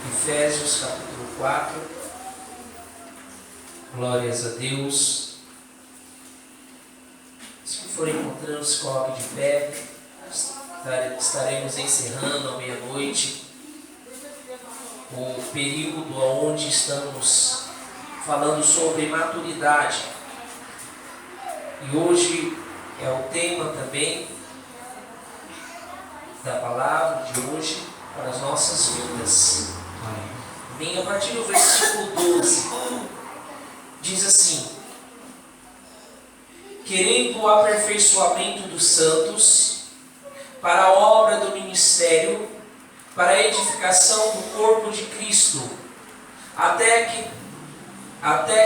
Efésios capítulo 4. Glórias a Deus. Os que forem encontrando, se coloquem de pé. Estaremos encerrando à meia-noite o período onde estamos falando sobre maturidade. E hoje é o tema também da palavra de hoje para as nossas vidas. Amém. A partir do versículo 12, diz assim: querendo o aperfeiçoamento dos santos, para a obra do ministério, para a edificação do corpo de Cristo, até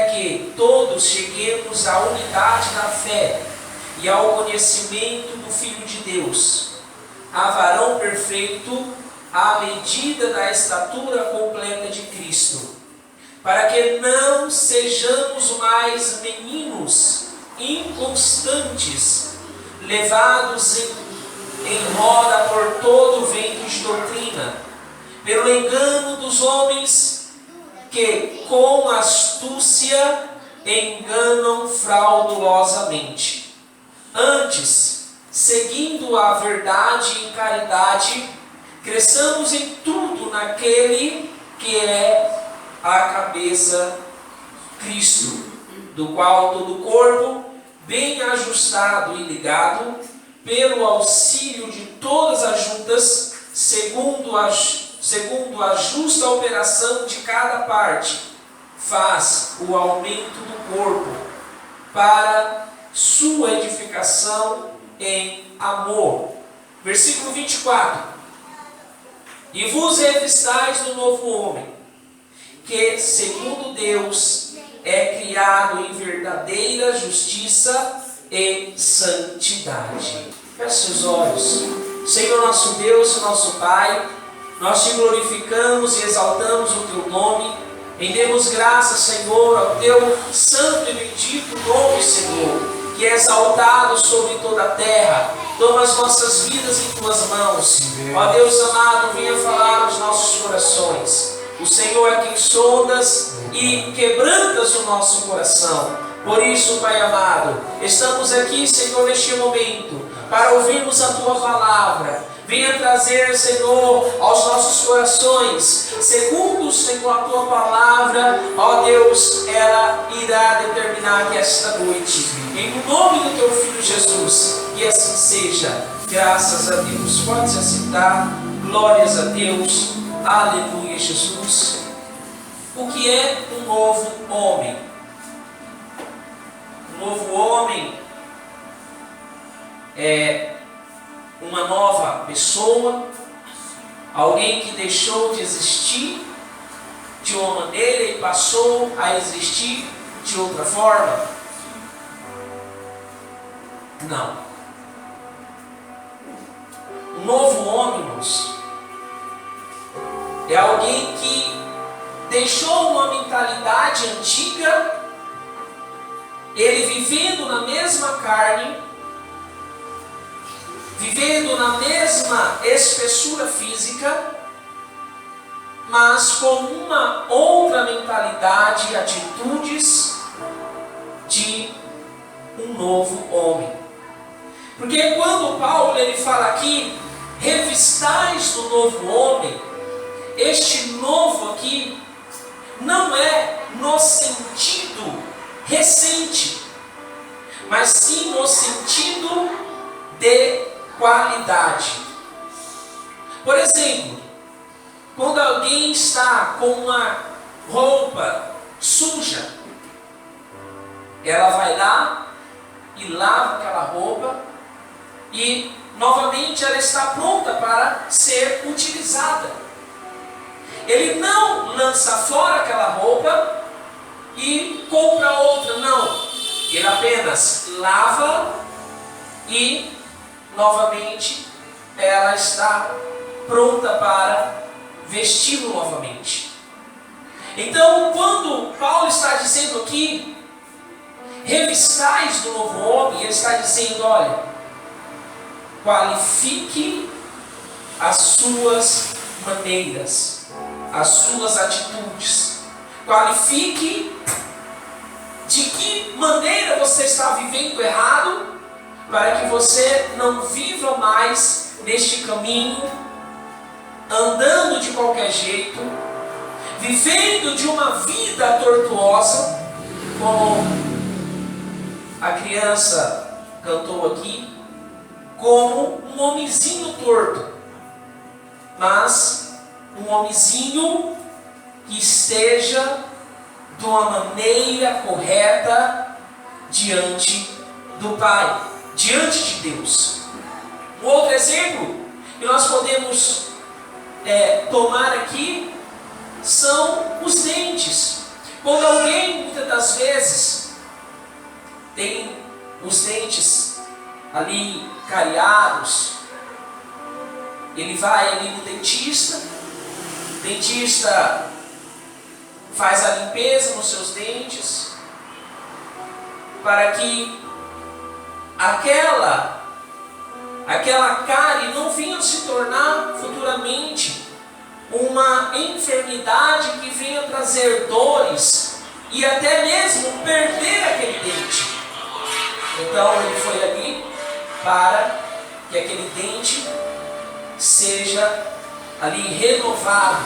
que todos cheguemos à unidade da fé e ao conhecimento do Filho de Deus, a varão perfeito, à medida da estatura completa de Cristo, para que não sejamos mais meninos inconstantes, levados em roda por todo vento de doutrina, pelo engano dos homens que com astúcia enganam fraudulosamente. Antes, seguindo a verdade em caridade, cresçamos em tudo naquele que é a cabeça, Cristo, do qual todo o corpo, bem ajustado e ligado, pelo auxílio de todas as juntas, segundo a justa operação de cada parte, faz o aumento do corpo para sua edificação em amor. Versículo 24. E vos revistais do novo homem, que segundo Deus é criado em verdadeira justiça e santidade. Feche seus olhos. Senhor nosso Deus e nosso Pai, nós te glorificamos e exaltamos o teu nome. Rendemos graças, Senhor, ao teu santo e bendito nome, Senhor, que é exaltado sobre toda a terra. Toma as nossas vidas em tuas mãos. Ó Deus amado, venha falar aos nossos corações. O Senhor é quem sondas e quebrantas o nosso coração. Por isso, Pai amado, estamos aqui, Senhor, neste momento, para ouvirmos a Tua palavra. Venha trazer, Senhor, aos nossos corações, segundo, Senhor, a Tua palavra, ó Deus, ela irá determinar que esta noite, em nome do Teu Filho Jesus, que assim seja, graças a Deus. Pode se assentar, glórias a Deus, aleluia, Jesus. O que é um novo homem? Um novo homem é uma nova pessoa, alguém que deixou de existir de uma maneira e passou a existir de outra forma? Não. Um novo homem, irmãos, é alguém que deixou uma mentalidade antiga, ele vivendo na mesma carne, vivendo na mesma espessura física, mas com uma outra mentalidade e atitudes de um novo homem. Porque quando Paulo ele fala aqui, revistais do novo homem, este novo aqui não é no sentido recente, mas sim no sentido de qualidade. Por exemplo, quando alguém está com uma roupa suja, ela vai lá e lava aquela roupa e novamente ela está pronta para ser utilizada. Ele não lança fora aquela roupa e compra outra, não. Ele apenas lava e novamente ela está pronta para vesti-lo novamente. Então, quando Paulo está dizendo aqui, revistais do novo homem, ele está dizendo, olha, qualifique as suas maneiras, as suas atitudes. Qualifique de que maneira você está vivendo errado, para que você não viva mais neste caminho, andando de qualquer jeito, vivendo de uma vida tortuosa, como a criança cantou aqui, como um homenzinho torto, mas um homenzinho que esteja de uma maneira correta diante do Pai, diante de Deus. Um outro exemplo que nós podemos tomar aqui são os dentes. Quando alguém, muitas das vezes, tem os dentes ali cariados, ele vai ali no dentista, o dentista faz a limpeza nos seus dentes, para que aquela cárie não venha se tornar futuramente uma enfermidade que venha trazer dores e até mesmo perder aquele dente. Então ele foi ali para que aquele dente seja ali renovado,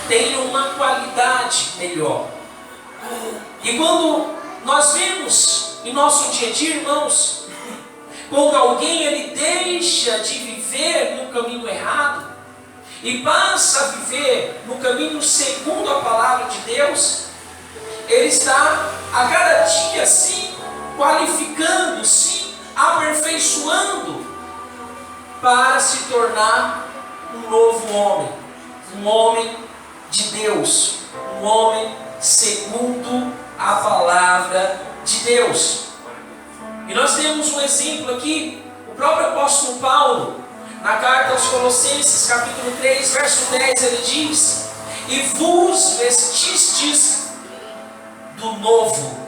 tenha uma qualidade melhor. E quando nós vemos em nosso dia a dia, irmãos, quando alguém ele deixa de viver no caminho errado e passa a viver no caminho segundo a palavra de Deus, ele está a cada dia se qualificando, se aperfeiçoando para se tornar um novo homem, um homem de Deus, um homem segundo a palavra de Deus. E nós temos um exemplo aqui, o próprio apóstolo Paulo, na carta aos Colossenses, capítulo 3, verso 10, ele diz: e vos vestistes do novo,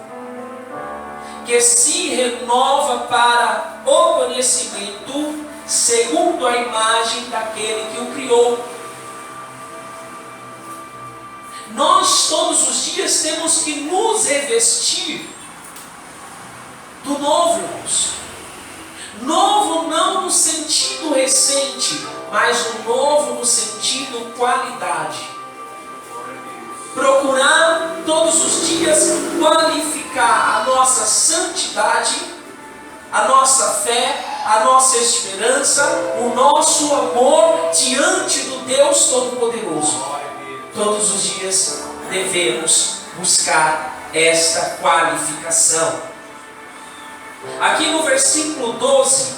que se renova para o conhecimento, segundo a imagem daquele que o criou. Nós todos os dias temos que nos revestir do novo, irmãos. Novo não no sentido recente, mas o novo no sentido qualidade. Procurar todos os dias qualificar a nossa santidade, a nossa fé, a nossa esperança, o nosso amor diante do Deus Todo-Poderoso. Todos os dias devemos buscar esta qualificação. Aqui no versículo 12,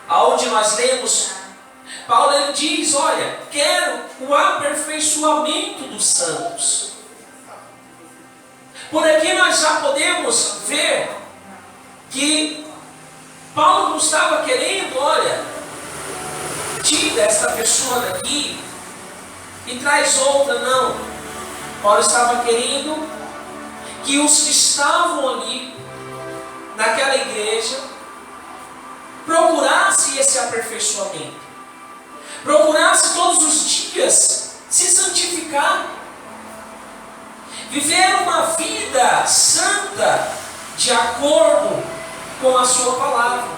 aonde nós lemos, Paulo ele diz: olha, quero o aperfeiçoamento dos santos. Por aqui nós já podemos ver que Paulo não estava querendo, olha, tira esta pessoa daqui e traz outra, não. Paulo estava querendo que os que estavam ali naquela igreja procurassem esse aperfeiçoamento, procurassem todos os dias se santificar, viver uma vida santa de acordo com a sua palavra.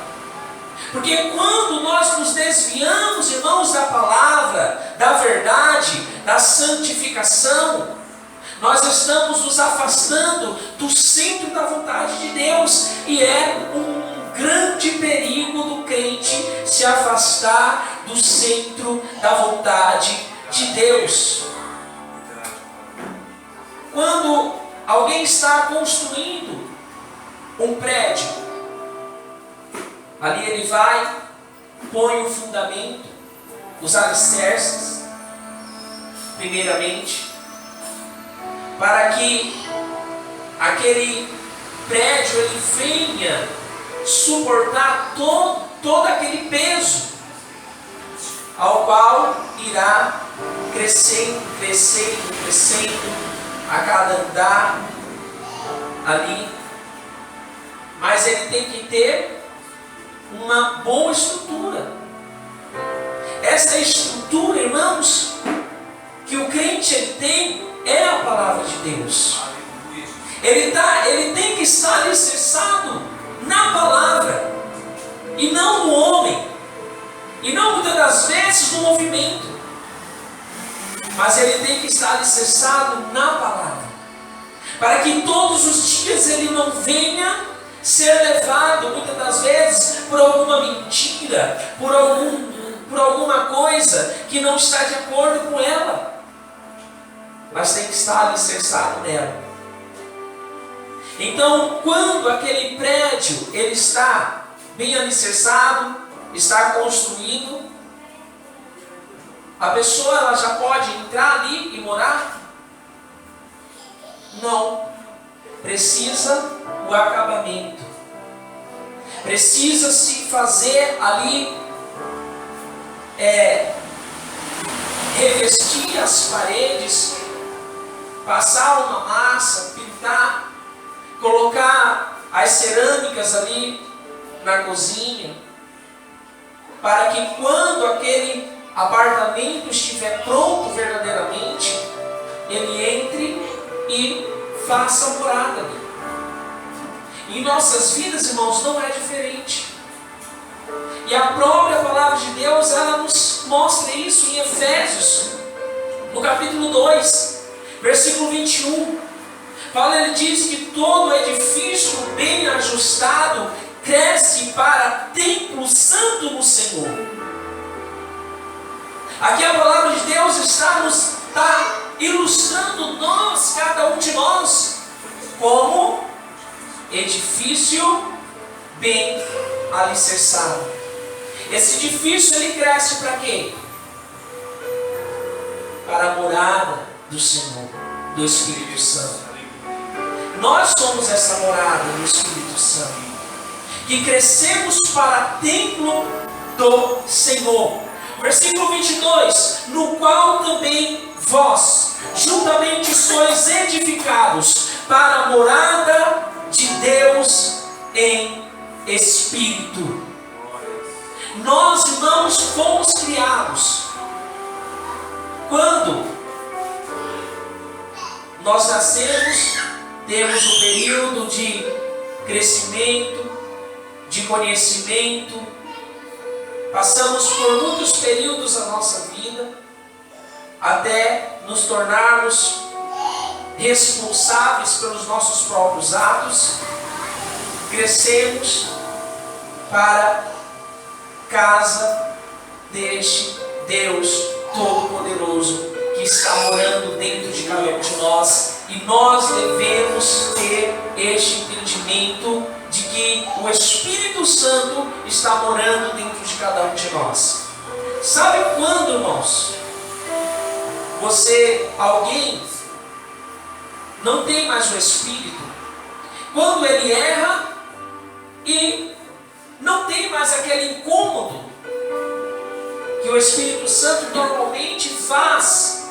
Porque quando nós nos desviamos, irmãos, da palavra, da verdade, da santificação, nós estamos nos afastando do centro da vontade de Deus, e é um grande perigo do crente se afastar do centro da vontade de Deus. Quando alguém está construindo um prédio, ali ele vai, põe o fundamento, os alicerces, primeiramente, para que aquele prédio ele venha suportar todo aquele peso, ao qual irá crescendo a cada andar ali. Mas ele tem que ter uma boa estrutura. Essa estrutura, irmãos, que o crente ele tem é a palavra de Deus. Ele tem que estar alicerçado na palavra e não no homem, e não muitas das vezes no movimento, mas ele tem que estar alicerçado na palavra, para que todos os dias ele não venha ser levado muitas das vezes por alguma mentira, por alguma coisa que não está de acordo com ela, mas tem que estar alicerçado nela. Então, quando aquele prédio ele está bem alicerçado, está construído, a pessoa ela já pode entrar ali e morar? Não. Precisa o acabamento. Precisa se fazer ali, revestir as paredes, passar uma massa, pintar, colocar as cerâmicas ali na cozinha, para que quando aquele apartamento estiver pronto verdadeiramente, ele entre e faça morada ali. Em nossas vidas, irmãos, não é diferente. E a própria palavra de Deus, ela nos mostra isso em Efésios, no capítulo 2, versículo 21. Paulo ele diz que todo edifício bem ajustado cresce para templo santo no Senhor. Aqui a palavra de Deus está ilustrando nós, cada um de nós, como edifício bem alicerçado. Esse edifício ele cresce para quê? Para a morada do Senhor, do Espírito Santo. Nós somos essa morada do Espírito Santo, que crescemos para templo do Senhor. Versículo 22, no qual também vós, juntamente sois edificados para a morada de Deus em Espírito. Nós, irmãos, fomos criados. Quando nós nascemos, temos um período de crescimento, de conhecimento, passamos por muitos períodos da nossa vida, até nos tornarmos responsáveis pelos nossos próprios atos, crescemos para casa deste Deus Todo-Poderoso que está morando dentro de cada um de nós, e nós devemos ter este entendimento de que o Espírito Santo está morando dentro de cada um de nós. Sabe quando, irmãos, alguém não tem mais o Espírito? Quando ele erra e não tem mais aquele incômodo que o Espírito Santo normalmente faz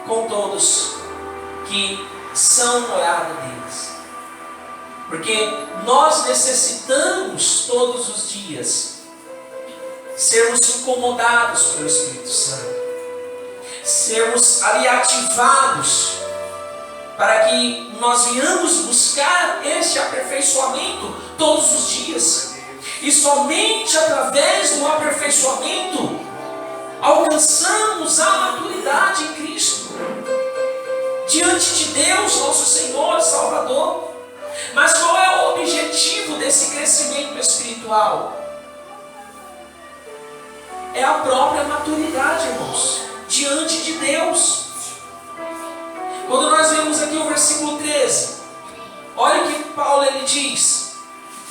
com todos que são morada deles. Porque nós necessitamos todos os dias sermos incomodados pelo Espírito Santo, sermos ali ativados para que nós venhamos buscar este aperfeiçoamento todos os dias. E somente através do aperfeiçoamento alcançamos a maturidade em Cristo, diante de Deus, nosso Senhor e Salvador. Mas qual é o objetivo desse crescimento espiritual? É a própria maturidade, irmãos, diante de Deus. Quando nós vemos aqui o versículo 13, olha o que Paulo ele diz,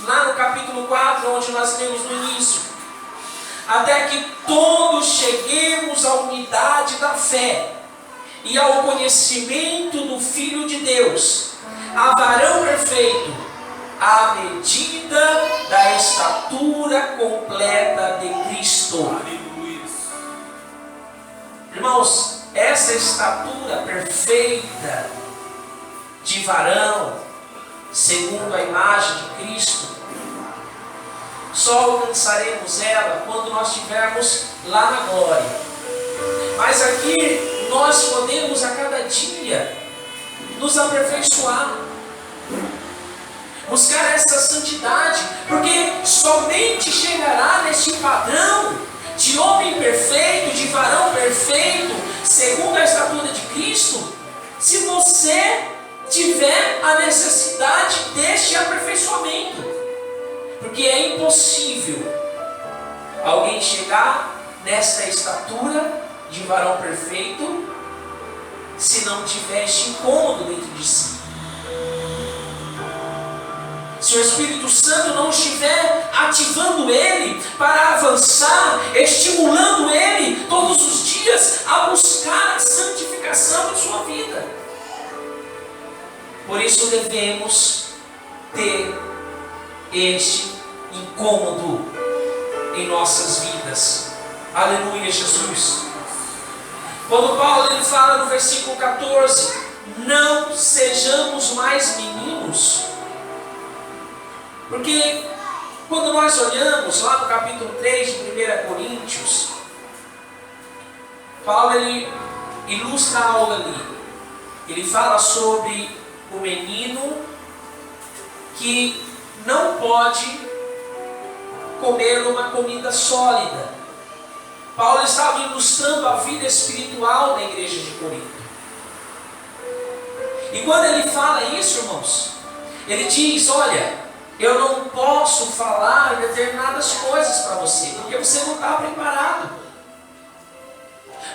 lá no capítulo 4, onde nós lemos no início: até que todos cheguemos à unidade da fé e ao conhecimento do Filho de Deus, a varão perfeito, à medida da estatura completa de Cristo. Irmãos, essa estatura perfeita de varão, segundo a imagem de Cristo, só alcançaremos ela quando nós estivermos lá na glória. Mas aqui nós nos aperfeiçoar, buscar essa santidade, porque somente chegará neste padrão de homem perfeito, de varão perfeito, segundo a estatura de Cristo, se você tiver a necessidade deste aperfeiçoamento. Porque é impossível alguém chegar nesta estatura de varão perfeito se não tiver este incômodo dentro de si. Se o Espírito Santo não estiver ativando ele para avançar, estimulando ele todos os dias a buscar a santificação de sua vida. Por isso devemos ter este incômodo em nossas vidas. Aleluia, Jesus. Quando Paulo ele fala no versículo 14, não sejamos mais meninos. Porque quando nós olhamos lá no capítulo 3 de 1 Coríntios, Paulo ele ilustra algo ali. Ele fala sobre o menino que não pode comer uma comida sólida. Paulo estava ilustrando a vida espiritual da igreja de Corinto. E quando ele fala isso, irmãos, ele diz, olha, eu não posso falar determinadas coisas para você, porque você não está preparado.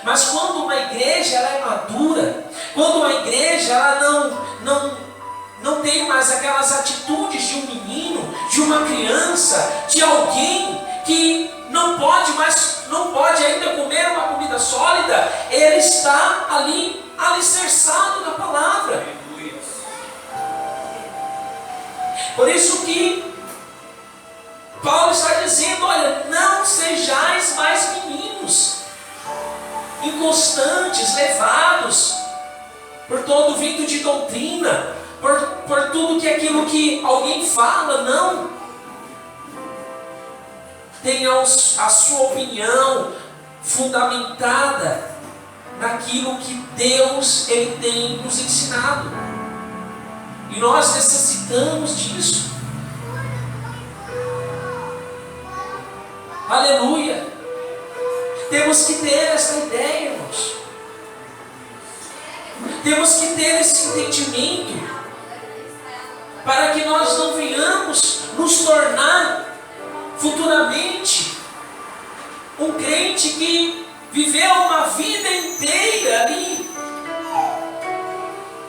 Mas quando uma igreja ela é madura, quando uma igreja ela não tem mais aquelas atitudes de um menino, de uma criança, de alguém que não pode ainda comer uma comida sólida, ele está ali alicerçado na palavra. Por isso que Paulo está dizendo, olha, não sejais mais meninos, inconstantes, levados por todo vento de doutrina, por tudo que aquilo que alguém fala, não. Tenham a sua opinião fundamentada naquilo que Deus ele tem nos ensinado. E nós necessitamos disso. Aleluia. Temos que ter essa ideia, irmãos. Temos que ter esse entendimento para que nós não venhamos nos tornar futuramente um crente que viveu uma vida inteira ali,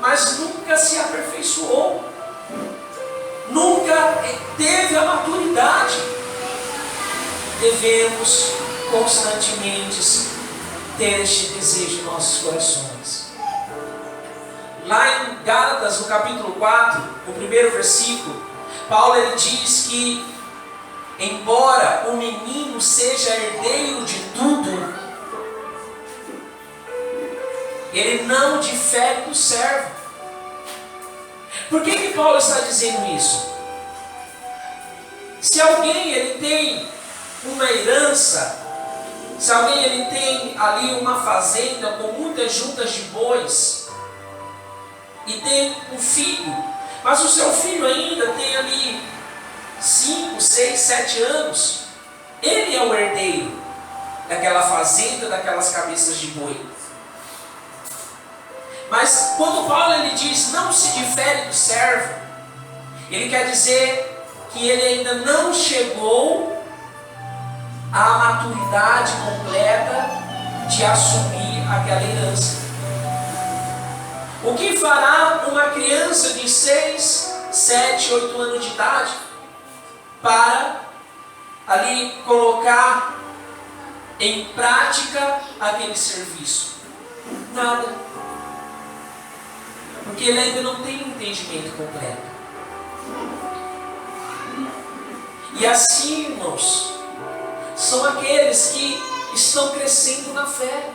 mas nunca se aperfeiçoou, nunca teve a maturidade. Devemos constantemente ter este desejo em nossos corações. Lá em Gálatas, no capítulo 4, no primeiro versículo, Paulo ele diz que embora o menino seja herdeiro de tudo, ele não difere do servo. Por que Paulo está dizendo isso? Se alguém ele tem uma herança, se alguém ele tem ali uma fazenda com muitas juntas de bois, e tem um filho, mas o seu filho ainda tem ali 5, 6, 7 anos, ele é o herdeiro daquela fazenda, daquelas cabeças de boi. Mas quando Paulo ele diz não se difere do servo, ele quer dizer que ele ainda não chegou à maturidade completa de assumir aquela herança. O que fará uma criança de 6, 7, 8 anos de idade para ali colocar em prática aquele serviço? Nada. Porque ele ainda não tem um entendimento completo. E assim, irmãos, são aqueles que estão crescendo na fé,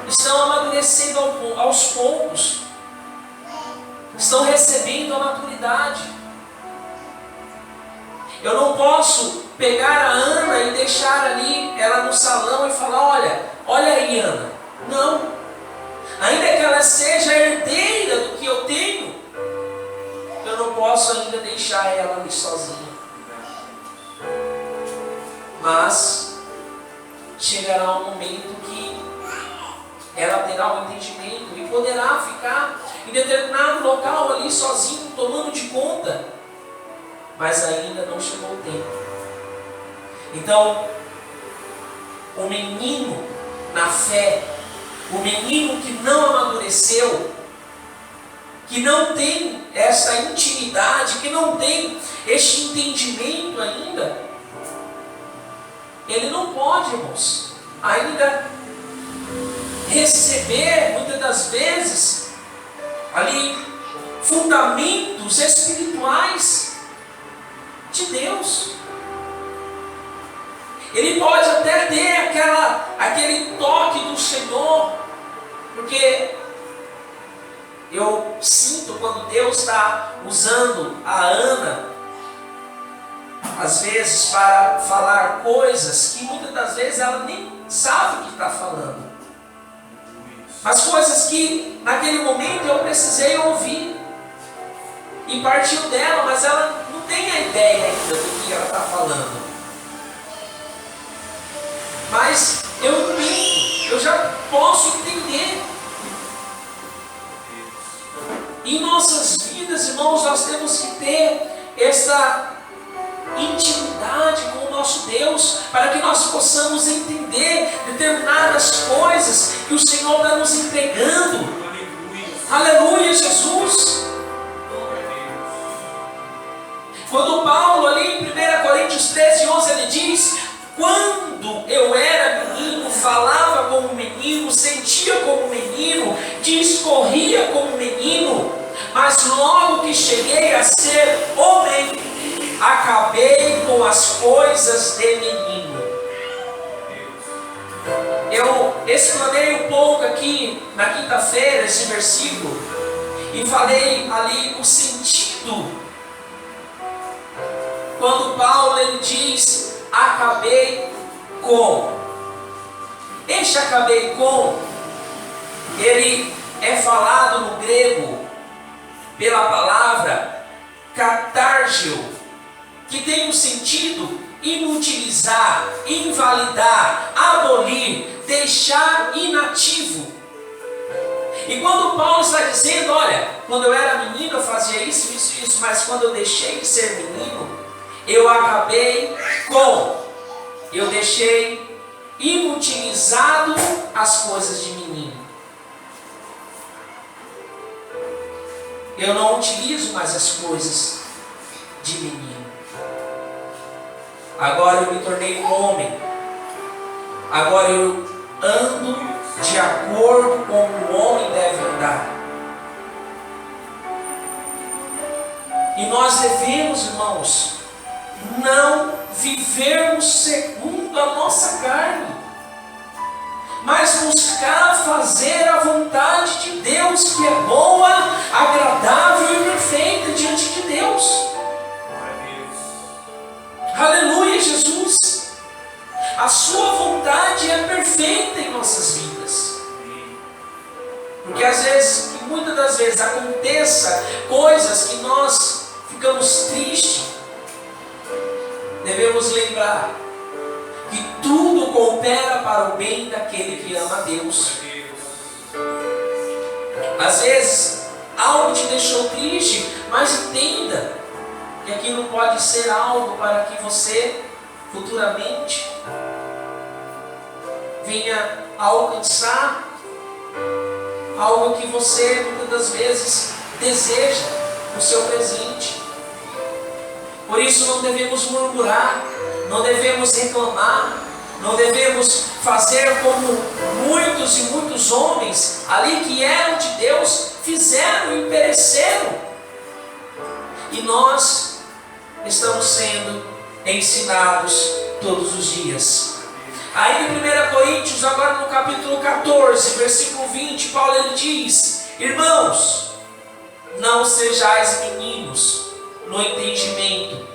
estão amadurecendo aos poucos, estão recebendo a maturidade. Eu não posso pegar a Ana e deixar ali ela no salão e falar, olha aí Ana. Não. Ainda que ela seja herdeira deixar ela ali sozinha. Mas chegará um momento que ela terá um entendimento e poderá ficar em determinado local ali sozinho, tomando de conta. Mas ainda não chegou o tempo. Então, o menino na fé, o menino que não amadureceu, que não tem essa intimidade, que não tem este entendimento ainda, ele não pode, irmãos, ainda receber, muitas das vezes, ali, fundamentos espirituais de Deus. Ele pode até ter aquele toque do Senhor, porque eu sinto quando Deus está usando a Ana, às vezes, para falar coisas que muitas das vezes ela nem sabe o que está falando. Mas coisas que naquele momento eu precisei ouvir. E partiu dela, mas ela não tem a ideia ainda do que ela está falando. Mas eu entendo, eu já posso entender. Em nossas vidas, irmãos, nós temos que ter essa intimidade com o nosso Deus, para que nós possamos entender determinadas coisas que o Senhor está nos entregando. Aleluia, Jesus! Quando Paulo ali em 1 Coríntios 13:11 ele diz: quando eu era menino, falava como menino, sentia como menino, discorria como menino, mas logo que cheguei a ser homem, acabei com as coisas de menino. Eu explanei um pouco aqui na quinta-feira esse versículo e falei ali o sentido. Quando Paulo ele diz: acabei com. Este acabei com, ele é falado no grego pela palavra catargio, que tem o sentido inutilizar, invalidar, abolir, deixar inativo. E quando Paulo está dizendo: olha, quando eu era menino eu fazia isso, isso, isso, mas quando eu deixei de ser menino, eu acabei com, eu deixei inutilizado as coisas de menino. Eu não utilizo mais as coisas de menino. Agora eu me tornei um homem. Agora eu ando de acordo com o homem deve andar. E nós devemos, irmãos, não vivermos segundo a nossa carne, mas buscar fazer a vontade de Deus, que é boa, agradável e perfeita diante de Deus. Aleluia, Jesus! A sua vontade é perfeita em nossas vidas. Porque às vezes, e muitas das vezes, aconteça coisas que nós ficamos tristes. Devemos lembrar que tudo coopera para o bem daquele que ama a Deus. Às vezes, algo te deixou triste, mas entenda que aquilo pode ser algo para que você futuramente venha a alcançar algo que você muitas das vezes deseja no seu presente. Por isso não devemos murmurar, não devemos reclamar, não devemos fazer como muitos homens ali que eram de Deus fizeram e pereceram. E nós estamos sendo ensinados todos os dias. Aí em 1 Coríntios, agora no capítulo 14, versículo 20, Paulo ele diz: irmãos, não sejais meninos no entendimento,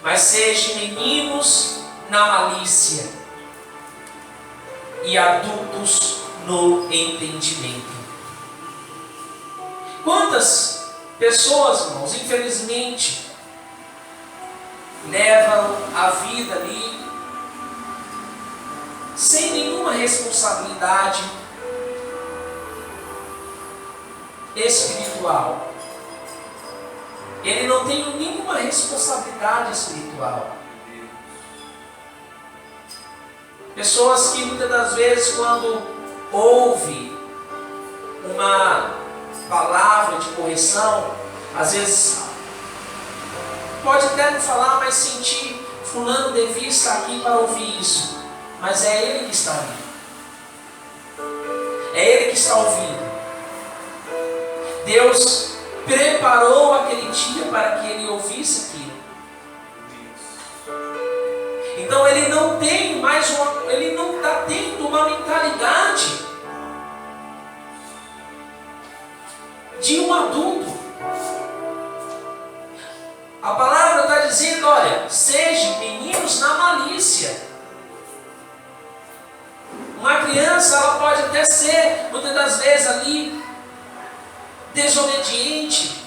mas sejam meninos na malícia e adultos no entendimento. Quantas pessoas, irmãos, infelizmente, levam a vida ali sem nenhuma responsabilidade espiritual. Ele não tem nenhuma responsabilidade espiritual. Pessoas que muitas das vezes, quando ouve uma palavra de correção, às vezes pode até não falar, mas sentir: fulano devia estar aqui para ouvir isso. Mas é ele que está ali. É ele que está ouvindo. Deus preparou aquele dia para que ele ouvisse aquilo. Então ele não tem mais ele não está tendo uma mentalidade de um adulto. A palavra está dizendo: olha, sejam meninos na malícia. Uma criança, ela pode até ser, muitas das vezes ali, desobediente,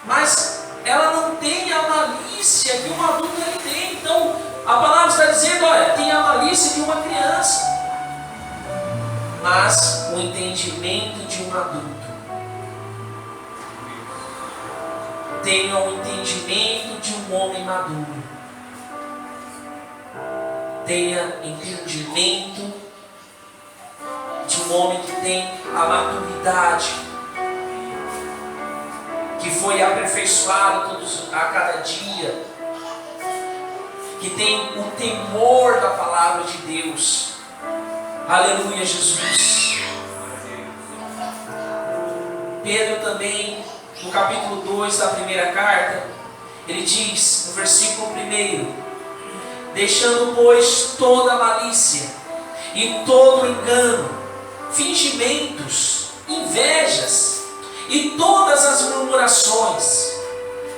mas ela não tem a malícia que um adulto ele tem. Então a palavra está dizendo: olha, tem a malícia de uma criança, mas o entendimento de um adulto. Tenha o entendimento de um homem maduro. Tenha entendimento de um homem que tem a maturidade, que foi aperfeiçoado a cada dia, que tem o temor da palavra de Deus. Aleluia, Jesus. Pedro também, no capítulo 2 da primeira carta, ele diz, no versículo 1: deixando, pois, toda malícia e todo engano, fingimentos, invejas e todas as murmurações,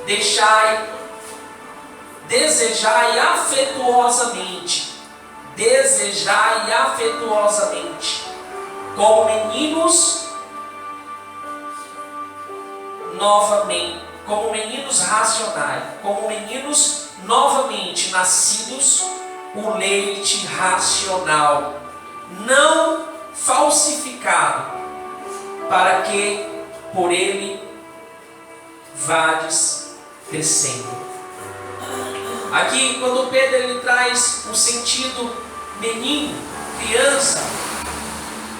desejai afetuosamente, como meninos racionais, como meninos novamente nascidos, o leite racional, não falsificado, para que por ele vades crescendo. Aqui, quando Pedro ele traz o sentido menino, criança,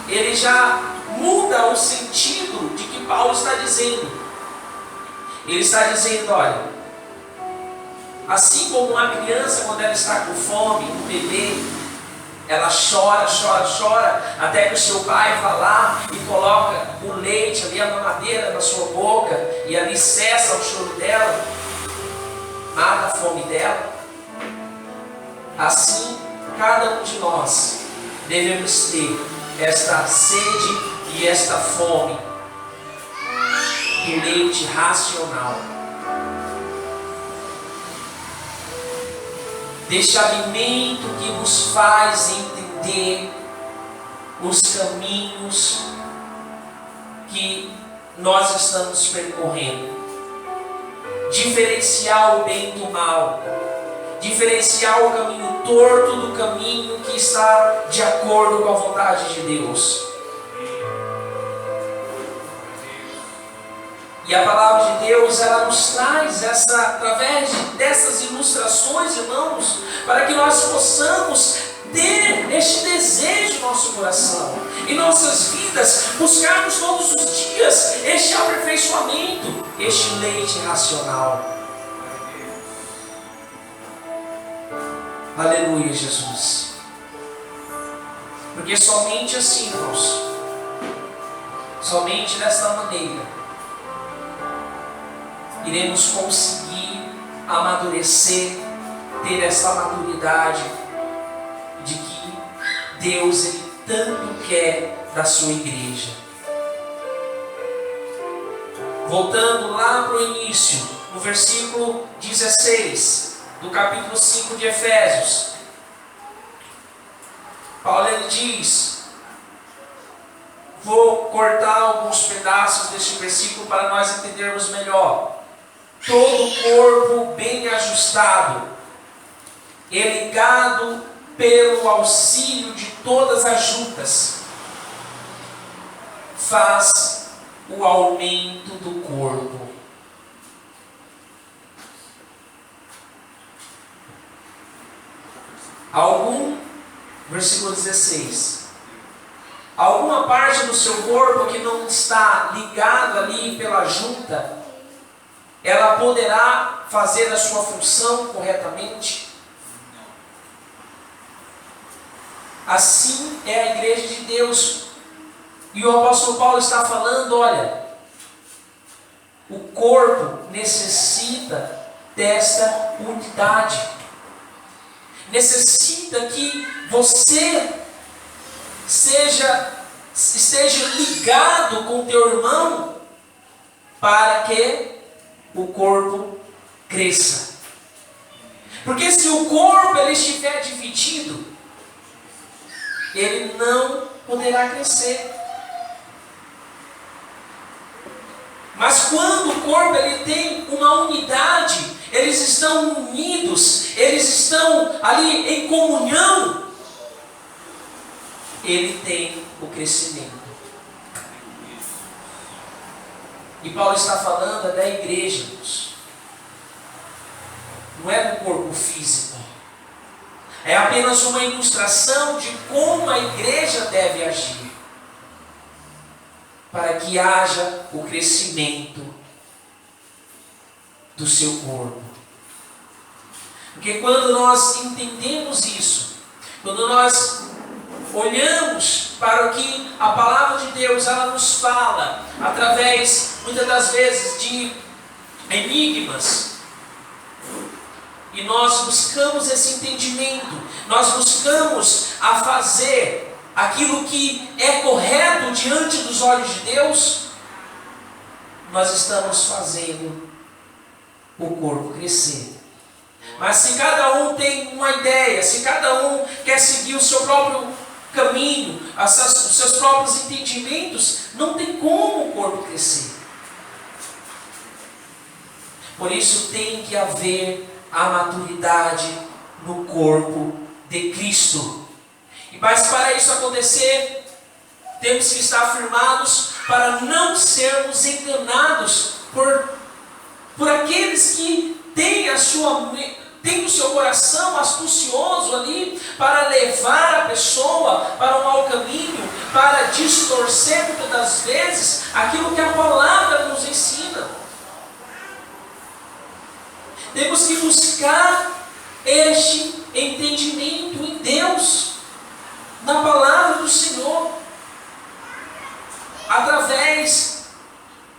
ele já muda o sentido de que Paulo está dizendo. Ele está dizendo: olha, assim como uma criança, quando ela está com fome, um bebê, ela chora, até que o seu pai vai lá e coloca o leite ali, a mamadeira na sua boca, e ali cessa o choro dela, mata a fome dela. Assim, cada um de nós devemos ter esta sede e esta fome do leite racional, deste alimento que nos faz entender os caminhos que nós estamos percorrendo, diferenciar o bem do mal, diferenciar o caminho torto do caminho que está de acordo com a vontade de Deus. E a palavra de Deus, ela nos traz através dessas ilustrações, irmãos, para que nós possamos ter este desejo no nosso coração, em nossas vidas, buscarmos todos os dias este aperfeiçoamento, este leite racional. Aleluia, Jesus. Porque somente assim, irmãos, somente desta maneira, iremos conseguir amadurecer, ter essa maturidade de que Deus ele tanto quer da sua igreja. Voltando lá para o início, no versículo 16 do capítulo 5 de Efésios, Paulo ele diz, vou cortar alguns pedaços deste versículo para nós entendermos melhor. todo o corpo bem ajustado e ligado pelo auxílio de todas as juntas, faz o aumento do corpo. Versículo 16. Alguma parte do seu corpo que não está ligada ali pela junta, ela poderá fazer a sua função corretamente? Assim é a igreja de Deus. E o apóstolo Paulo está falando, olha, o corpo necessita desta unidade. Necessita que você esteja ligado com o teu irmão para que o corpo cresça. Porque se o corpo ele estiver dividido, ele não poderá crescer. Mas quando o corpo ele tem uma unidade, eles estão unidos, eles estão ali em comunhão, ele tem o crescimento. E Paulo está falando da igreja, irmãos. Não é do corpo físico. É apenas uma ilustração de como a igreja deve agir, para que haja o crescimento do seu corpo. Porque quando nós entendemos isso, quando nós olhamos para o que a palavra de Deus ela nos fala, através, muitas das vezes, de enigmas, e nós buscamos esse entendimento, nós buscamos a fazer aquilo que é correto diante dos olhos de Deus, nós estamos fazendo o corpo crescer. Mas se cada um tem uma ideia, se cada um quer seguir o seu próprio caminho, os seus próprios entendimentos, não tem como o corpo crescer. Por isso tem que haver a maturidade no corpo de Cristo. Mas para isso acontecer, temos que estar firmados para não sermos enganados por aqueles que têm o seu coração astucioso ali para levar a pessoa para um mau caminho, para distorcer muitas das vezes aquilo que a palavra nos ensina. Temos que buscar este entendimento em Deus, na palavra do Senhor, através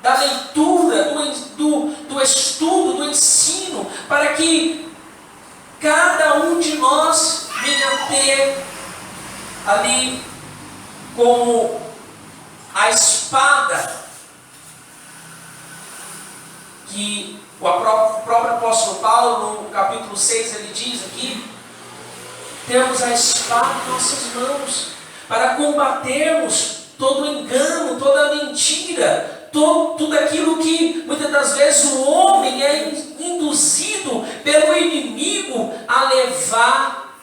da leitura, do estudo, do ensino, para que cada um de nós venha a ter ali como a espada que o próprio apóstolo Paulo, no capítulo 6, ele diz aqui, temos a espada em nossas mãos, para combatermos todo engano, toda mentira, tudo aquilo que muitas das vezes o homem é induzido pelo inimigo a levar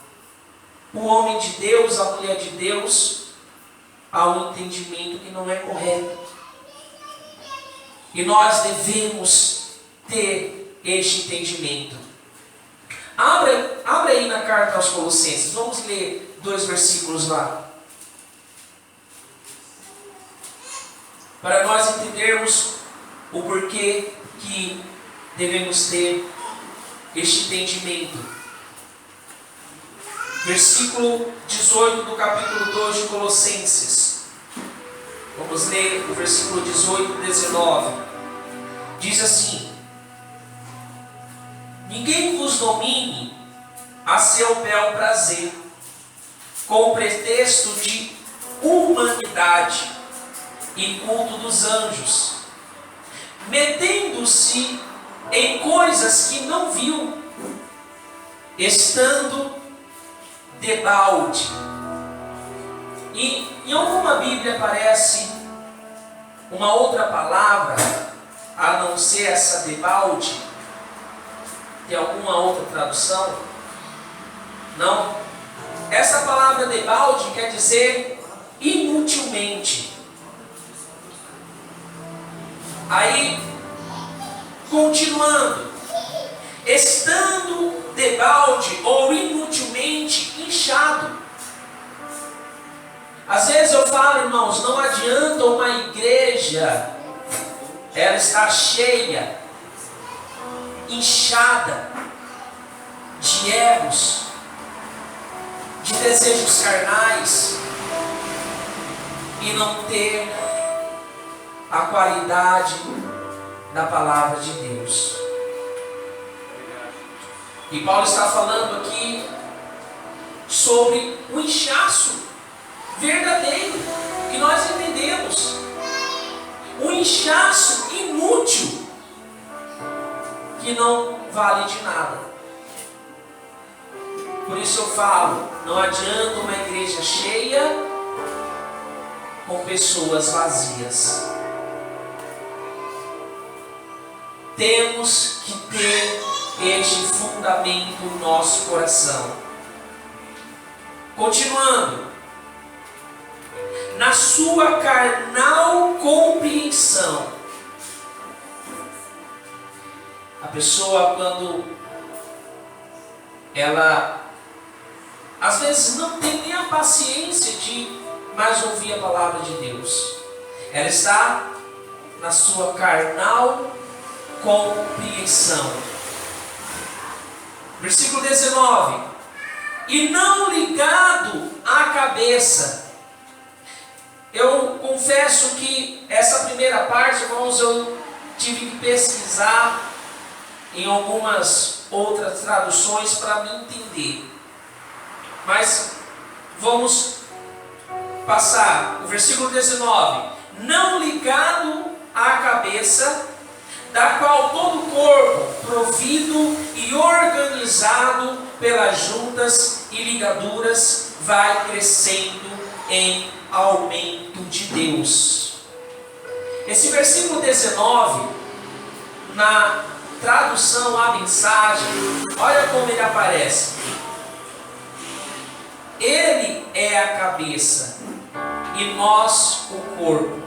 o homem de Deus, a mulher de Deus, a um entendimento que não é correto. E nós devemos ter este entendimento. Abra aí na carta aos Colossenses, vamos ler 2 versículos lá, para nós entendermos o porquê que devemos ter este entendimento. Versículo 18 do capítulo 2 de Colossenses. Vamos ler o versículo 18 e 19. Diz assim: ninguém vos domine a seu bel prazer, com o pretexto de humanidade e culto dos anjos, metendo-se em coisas que não viu, estando debalde. E em alguma Bíblia aparece uma outra palavra, a não ser essa debalde, Tem alguma outra tradução? Não. Essa palavra debalde quer dizer inutilmente. Aí, continuando, estando debalde ou inutilmente inchado. Às vezes eu falo, irmãos, não adianta uma igreja, ela está cheia, inchada de erros, de desejos carnais, e não ter a qualidade da palavra de Deus. E Paulo está falando aqui sobre o inchaço verdadeiro, que nós entendemos. Um inchaço inútil, que não vale de nada. Por isso eu falo, não adianta uma igreja cheia com pessoas vazias. Temos que ter este fundamento no nosso coração. Continuando. Na sua carnal compreensão. A pessoa, quando ela às vezes não tem nem a paciência de mais ouvir a palavra de Deus, ela está na sua carnal compreensão. Versículo 19. E não ligado à cabeça. Eu confesso que essa primeira parte, irmãos, eu tive que pesquisar em algumas outras traduções para me entender. Mas vamos passar o versículo 19. Não ligado à cabeça, da qual todo o corpo, provido e organizado pelas juntas e ligaduras, vai crescendo em aumento de Deus. Esse versículo 19, na tradução à mensagem, olha como ele aparece. Ele é a cabeça e nós o corpo.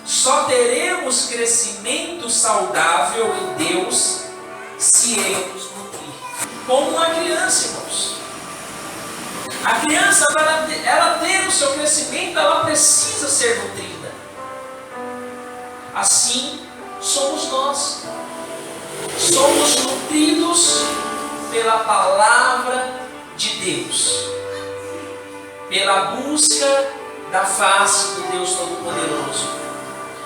Só teremos crescimento saudável em Deus se Ele nos nutrir. Como uma criança, irmãos. A criança, para ela ter o seu crescimento, ela precisa ser nutrida. Assim somos nós. Somos nutridos pela palavra de Deus, pela busca da face do Deus Todo-Poderoso,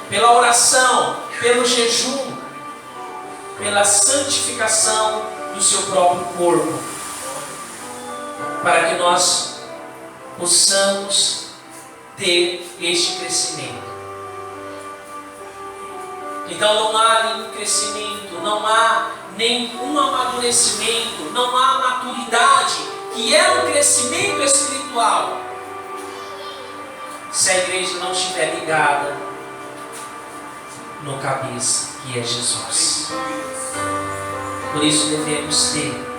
pela oração, pelo jejum, pela santificação do seu próprio corpo, para que nós possamos ter este crescimento. Então não há nenhum crescimento, não há nenhum amadurecimento, não há maturidade, que é um crescimento espiritual, se a igreja não estiver ligada no cabeça, que é Jesus. Por isso devemos ter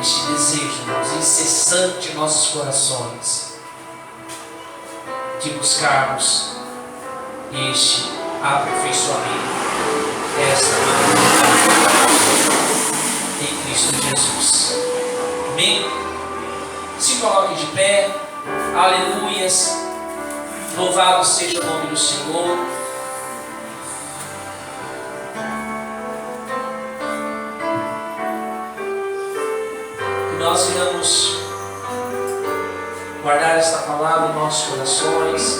este desejo, irmãos, incessante em nossos corações, de buscarmos este aperfeiçoamento, esta maturidade em Cristo Jesus. Amém? Se coloque de pé. Aleluias. Louvado seja o nome do Senhor. Que nós venhamos guardar esta palavra em nossos corações,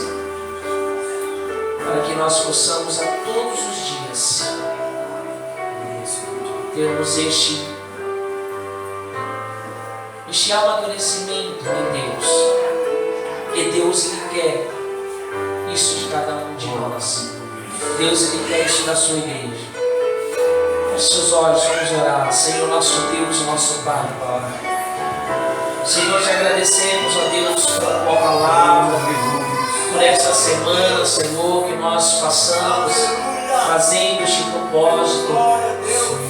para que nós possamos a todos os dias termos este amadurecimento em Deus. Porque Deus Ele quer isso de cada um de nós. Deus Ele quer isso da sua igreja. Feche seus olhos, vamos orar. Senhor, nosso Deus, nosso Pai. Senhor, te agradecemos, ó Deus, pela tua palavra, por esta semana, Senhor, que nós passamos fazendo este propósito.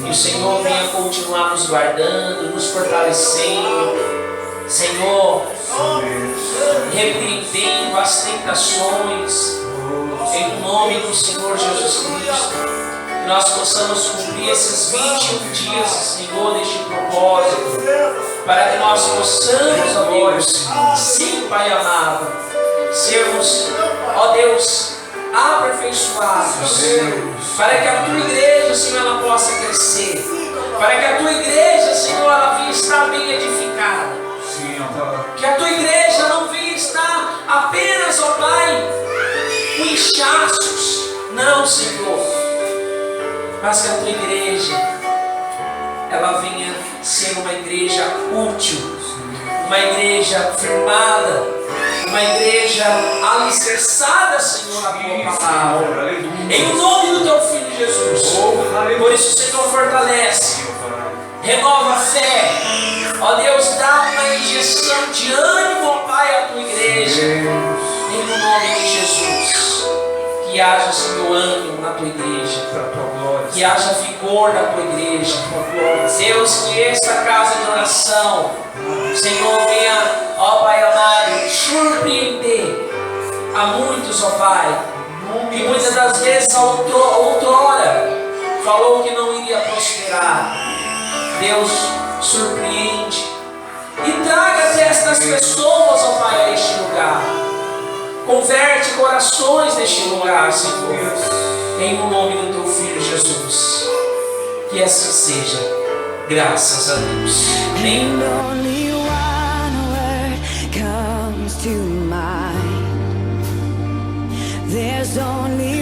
Que o Senhor venha continuar nos guardando, nos fortalecendo. Senhor, repreendendo as tentações, em nome do Senhor Jesus Cristo. Que nós possamos cumprir esses 21 dias, Senhor, deste propósito, para que nós possamos, ó Deus, sim, Pai amado, sermos, ó Deus, aperfeiçoados, para que a Tua igreja, Senhor, ela possa crescer, para que a Tua igreja, Senhor, ela venha estar bem edificada, que a Tua igreja não venha estar apenas, ó Pai, com inchaços, não, Senhor, mas que a Tua igreja, ela venha ser uma igreja útil, uma igreja firmada, uma igreja alicerçada, Senhor, na Tua palavra, em nome do Teu Filho Jesus. Por isso, Senhor, fortalece, renova a fé, ó Deus, dá uma injeção de ânimo, ó Pai, à Tua igreja, em nome de Jesus. Que haja, Senhor, ânimo na Tua igreja, que haja vigor na Tua igreja, Deus, que esta casa de oração, Senhor, venha, ó Pai amado, surpreender a muitos, ó Pai, que muitas das vezes outrora falou que não iria prosperar. Deus, surpreende e traga até estas pessoas, ó Pai, a este lugar. Converte corações neste lugar, Senhor, em nome do Teu Filho Jesus. Que assim seja, graças a Deus. Amém. Only one word comes to mind. There's only